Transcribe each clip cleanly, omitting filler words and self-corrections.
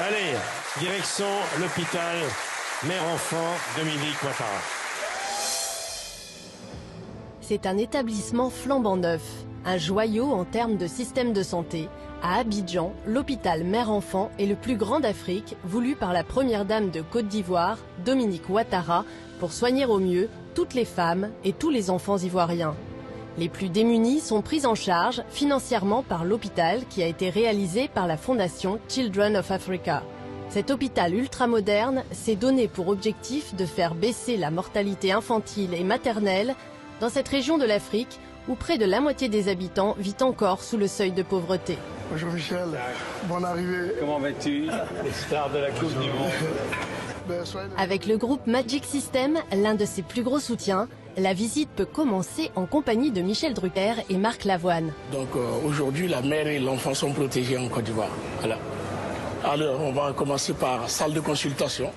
Allez, direction l'hôpital Mère-Enfant Dominique Ouattara. C'est un établissement flambant neuf, un joyau en termes de système de santé. À Abidjan, l'hôpital Mère-Enfant est le plus grand d'Afrique, voulu par la première dame de Côte d'Ivoire, Dominique Ouattara, pour soigner au mieux toutes les femmes et tous les enfants ivoiriens. Les plus démunis sont pris en charge financièrement par l'hôpital qui a été réalisé par la fondation Children of Africa. Cet hôpital ultramoderne s'est donné pour objectif de faire baisser la mortalité infantile et maternelle dans cette région de l'Afrique où près de la moitié des habitants vit encore sous le seuil de pauvreté. Bonjour Michel, bonne arrivée. Comment vas-tu, star de la Coupe du Monde? Avec le groupe Magic System, l'un de ses plus gros soutiens, la visite peut commencer en compagnie de Michel Drucker et Marc Lavoine. Donc aujourd'hui, la mère et l'enfant sont protégés en Côte d'Ivoire. Voilà. Alors on va commencer par salle de consultation.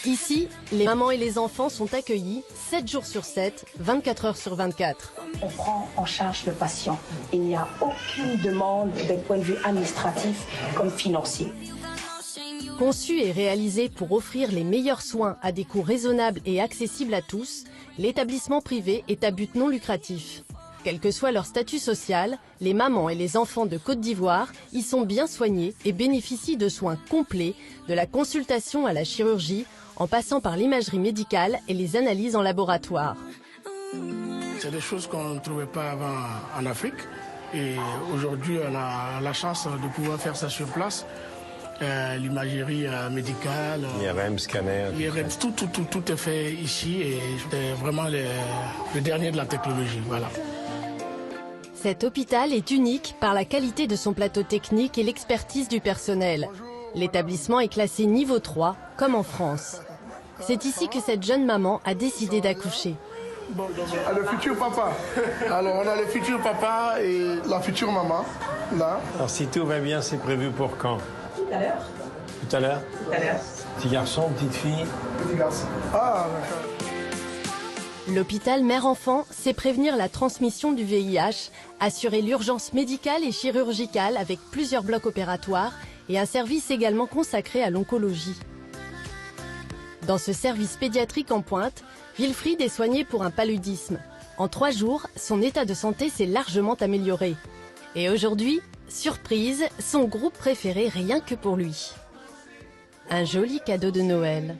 Ici, les mamans et les enfants sont accueillis 7 jours sur 7, 24 heures sur 24. On prend en charge le patient. Il n'y a aucune demande d'un point de vue administratif comme financier. Conçu et réalisé pour offrir les meilleurs soins à des coûts raisonnables et accessibles à tous, l'établissement privé est à but non lucratif. Quel que soit leur statut social, les mamans et les enfants de Côte d'Ivoire y sont bien soignés et bénéficient de soins complets, de la consultation à la chirurgie, en passant par l'imagerie médicale et les analyses en laboratoire. C'est des choses qu'on ne trouvait pas avant en Afrique. Et aujourd'hui, on a la chance de pouvoir faire ça sur place. L'imagerie médicale, IRM, scanner. l'IRM, tout est fait ici et c'est vraiment le dernier de la technologie. Voilà. Cet hôpital est unique par la qualité de son plateau technique et l'expertise du personnel. L'établissement est classé niveau 3, comme en France. C'est ici que cette jeune maman a décidé d'accoucher. Le futur papa. Alors on a le futur papa et la future maman, là. Alors si tout va bien, c'est prévu pour quand? Tout à l'heure. Tout à l'heure? Tout à l'heure. Petit garçon, petite fille? Petit garçon. Ah, d'accord. L'hôpital Mère-Enfant sait prévenir la transmission du VIH, assurer l'urgence médicale et chirurgicale avec plusieurs blocs opératoires et un service également consacré à l'oncologie. Dans ce service pédiatrique en pointe, Wilfried est soigné pour un paludisme. En 3 jours, son état de santé s'est largement amélioré. Et aujourd'hui, surprise, son groupe préféré rien que pour lui. Un joli cadeau de Noël.